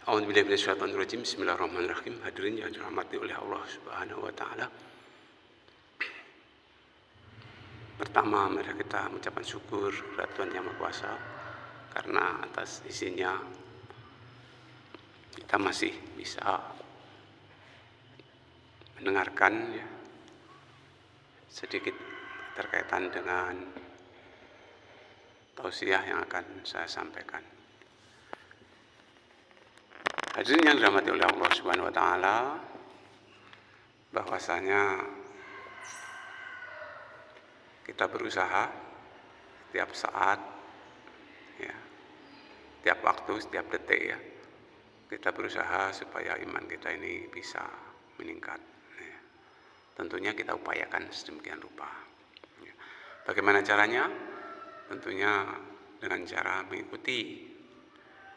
A'udzubillahi minasyaitonirrajim. Bismillahirrahmanirrahim. Hadirin yang dirahmati oleh Allah Subhanahu wa taala. Pertama, mari kita mengucapkan syukur kepada Tuhan Yang Maha Kuasa karena atas izinnya kita masih bisa mendengarkan sedikit terkaitan dengan tausiah yang akan saya sampaikan. Hadirin yang dirahmati oleh Allah Subhanahu wa taala, bahwasanya kita berusaha setiap saat, setiap waktu, setiap detik kita berusaha supaya iman kita ini bisa meningkat. Tentunya kita upayakan sedemikian rupa. Bagaimana caranya? Tentunya dengan cara mengikuti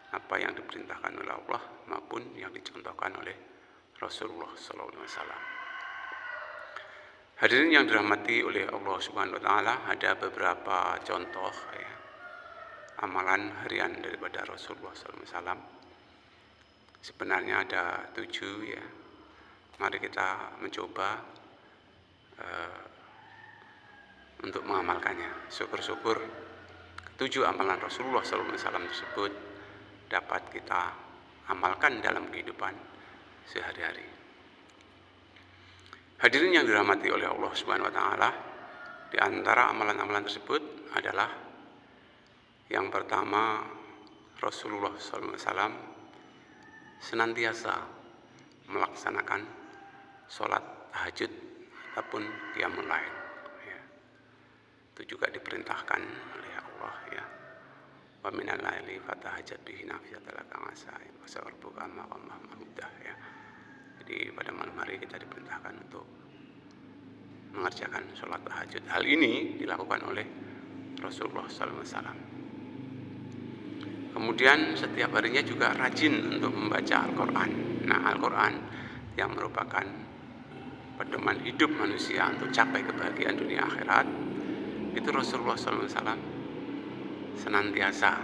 apa yang diperintahkan oleh Allah maupun yang dicontohkan oleh Rasulullah SAW. Hadirin yang dirahmati oleh Allah Subhanahu wa taala, ada beberapa contoh amalan harian daripada Rasulullah SAW. Sebenarnya ada 7 Mari kita mencoba untuk mengamalkannya. Syukur-syukur 7 amalan Rasulullah SAW tersebut dapat kita amalkan dalam kehidupan sehari-hari. Hadirin yang dirahmati oleh Allah Subhanahu wa taala, di antara amalan-amalan tersebut adalah yang pertama, Rasulullah SAW senantiasa melaksanakan sholat tahajud ataupun qiyamul lail. Itu juga diperintahkan oleh Allah wa minal laili fatahajjat bihi nafilatan laka asai wa sa'arbuka maqamah mahmudah. Jadi pada malam hari kita diperintahkan untuk mengerjakan sholat tahajud. Hal ini dilakukan oleh Rasulullah SAW. Kemudian setiap harinya juga rajin untuk membaca Al-Quran. Nah, Al-Quran yang merupakan pedoman hidup manusia untuk capai kebahagiaan dunia akhirat, itu Rasulullah SAW senantiasa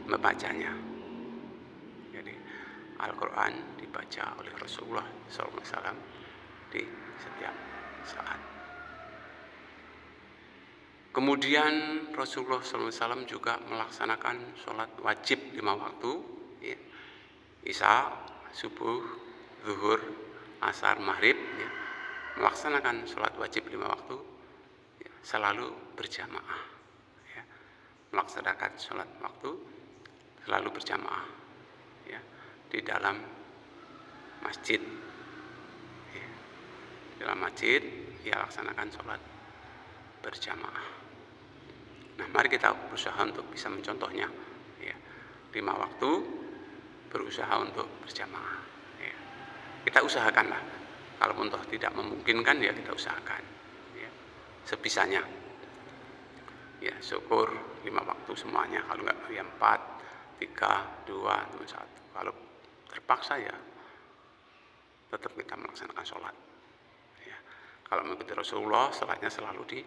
membacanya. Jadi Al-Quran dibaca oleh Rasulullah SAW di setiap saat. Kemudian Rasulullah SAW juga melaksanakan sholat wajib 5 waktu, Isya, subuh, zuhur, asar, maghrib, melaksanakan sholat wajib 5 waktu, selalu berjamaah, melaksanakan sholat waktu selalu berjamaah, di dalam masjid. Di dalam masjid ia laksanakan sholat berjamaah. Nah, mari kita berusaha untuk bisa mencontohnya. 5 waktu berusaha untuk berjamaah. Kita usahakanlah. Kalaupun toh tidak memungkinkan, kita usahakan. Sebisanya. Syukur 5 waktu semuanya. Kalau enggak 4, 3, 2, 1. Kalau terpaksa tetap kita melaksanakan sholat. Kalau mengikuti Rasulullah, sholatnya selalu di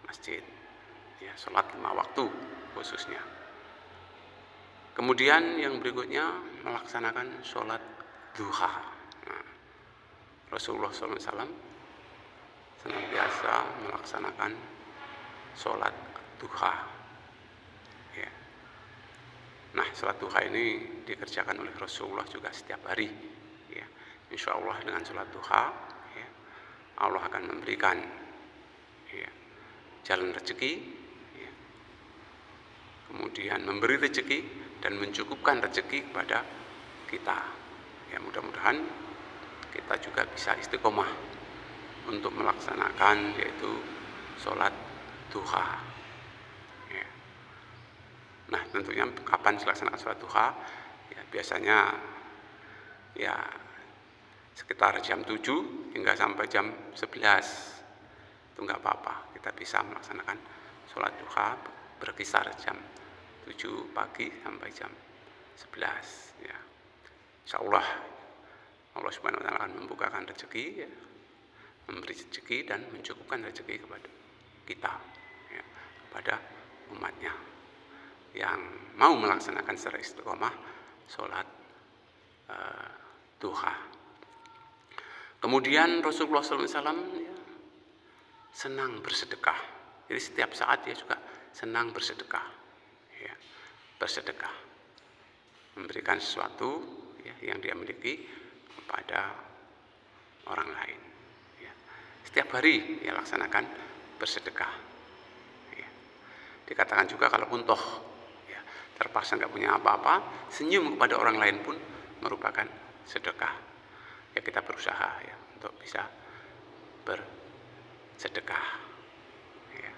masjid. Sholat 5 waktu khususnya. Kemudian yang berikutnya melaksanakan sholat duha. Nah, Rasulullah SAW senantiasa melaksanakan sholat duha. Nah, sholat duha ini dikerjakan oleh Rasulullah juga setiap hari. Insya Allah dengan sholat duha, Allah akan memberikan jalan rezeki, kemudian memberi rezeki dan mencukupkan rezeki kepada kita. Mudah-mudahan kita juga bisa istiqomah untuk melaksanakan yaitu sholat duha. Nah, tentunya kapan dilaksanakan sholat duha? Biasanya sekitar jam 7 hingga sampai jam 11. Itu enggak apa-apa, kita bisa melaksanakan sholat duha berkisar jam 7 pagi sampai jam 11. Insya Allah Subhanahu wa taala akan membukakan rezeki, memberi rezeki dan mencukupkan rezeki kepada kita, kepada umatnya yang mau melaksanakan secara istiqomah sholat duha. Kemudian Rasulullah SAW ya, senang bersedekah. Jadi setiap saat dia juga senang bersedekah, ya, bersedekah, memberikan sesuatu ya, yang dia miliki kepada orang lain. Ya. Setiap hari dia laksanakan bersedekah. Ya. Dikatakan juga kalaupun toh ya, terpaksa nggak punya apa-apa, senyum kepada orang lain pun merupakan sedekah. Ya kita berusaha ya untuk bisa bersedekah. Ya.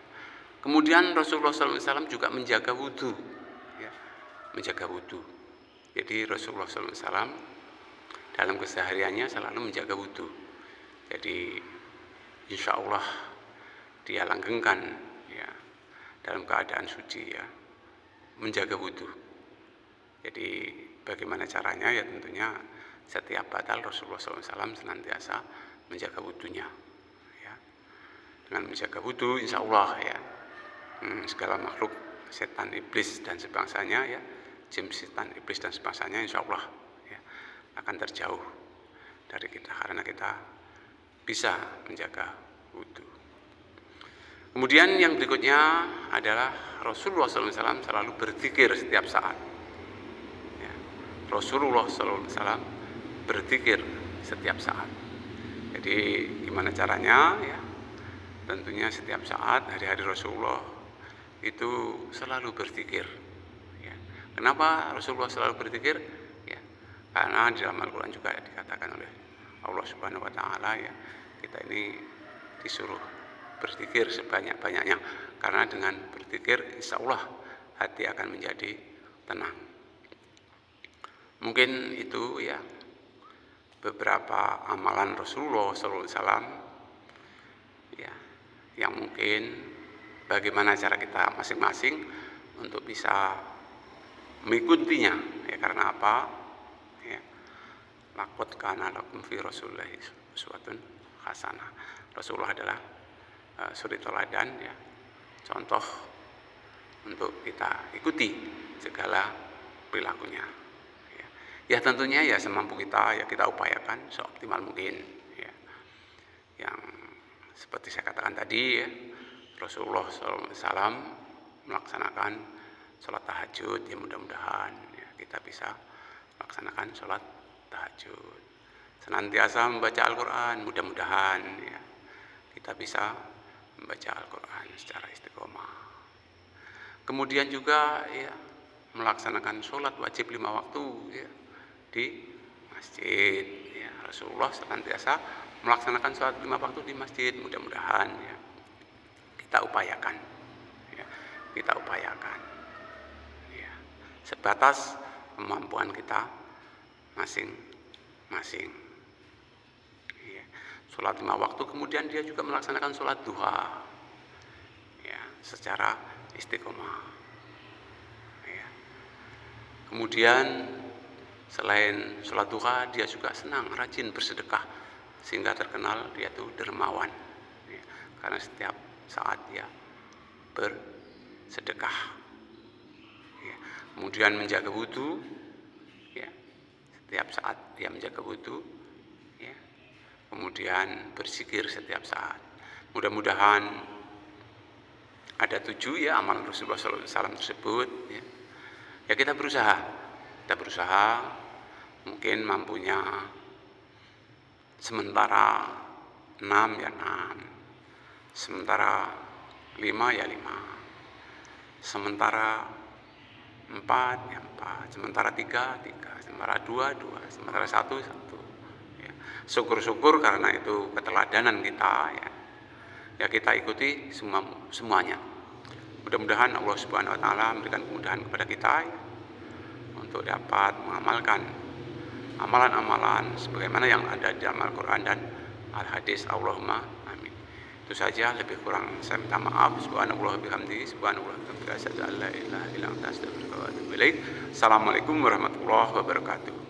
Kemudian Rasulullah SAW juga menjaga wudhu, ya, menjaga wudhu. Jadi Rasulullah SAW dalam kesehariannya selalu menjaga wudhu. Jadi insya Allah dia langgengkan ya dalam keadaan suci ya menjaga wudhu. Jadi bagaimana caranya ya tentunya setiap batal Rasulullah SAW senantiasa menjaga wudhunya ya. Dengan menjaga wudhu insya Allah ya segala makhluk setan iblis dan sebangsanya ya, jin setan iblis dan sebangsanya insya Allah ya, akan terjauh dari kita karena kita bisa menjaga wudhu. Kemudian yang berikutnya adalah Rasulullah SAW selalu berzikir setiap saat ya. Rasulullah SAW berzikir setiap saat. Jadi gimana caranya ya? Tentunya setiap saat hari-hari Rasulullah itu selalu berzikir. Ya. Kenapa Rasulullah selalu berzikir? Ya, karena di dalam Al-Quran juga dikatakan oleh Allah Subhanahu Wa Taala ya kita ini disuruh berzikir sebanyak-banyaknya. Karena dengan berzikir insya Allah hati akan menjadi tenang. Mungkin itu ya beberapa amalan Rasulullah SAW ya, yang mungkin bagaimana cara kita masing-masing untuk bisa mengikutinya ya, karena apa ya, laqad kana lakum fi Rasulillahi uswatun hasanah. Rasulullah adalah suri teladan ya, contoh untuk kita ikuti segala perilakunya. Ya tentunya ya semampu kita ya kita upayakan seoptimal mungkin ya. Yang seperti saya katakan tadi ya, Rasulullah SAW melaksanakan sholat tahajud ya mudah-mudahan ya, kita bisa melaksanakan sholat tahajud. Senantiasa membaca Al-Quran mudah-mudahan ya, kita bisa membaca Al-Quran secara istiqomah. Kemudian juga ya melaksanakan sholat wajib 5 waktu ya di masjid ya. Rasulullah senantiasa melaksanakan sholat 5 waktu di masjid mudah-mudahan ya kita upayakan ya, kita upayakan ya sebatas kemampuan kita masing-masing ya. Sholat 5 waktu kemudian dia juga melaksanakan sholat duha ya secara istiqomah ya. Kemudian selain sholat duha dia juga senang rajin bersedekah sehingga terkenal dia itu dermawan ya, karena setiap saat dia bersedekah ya. Kemudian menjaga wudhu ya, setiap saat dia menjaga wudhu ya. Kemudian berzikir setiap saat. Mudah-mudahan ada 7 ya amalan Rasulullah SAW tersebut ya. Ya kita berusaha mungkin mampunya sementara 6 ya 6, sementara 5 ya 5, sementara 4 ya 4, sementara 3 3, sementara 2 2, sementara 1 1 ya. Syukur-syukur karena itu keteladanan kita ya. Ya kita ikuti semuanya. Mudah-mudahan Allah Subhanahu Wa Taala memberikan kemudahan kepada kita ya, untuk dapat mengamalkan amalan-amalan sebagaimana yang ada di dalam Al-Quran dan Al-Hadis. Allahumma amin. Itu saja, lebih kurang saya minta maaf. Subhanallah bihamdihi, subhanallah bihamdihi, asyhadu an la ilaha illa anta astaghfiruka wa atubu ilaik. Assalamualaikum warahmatullahi wabarakatuh.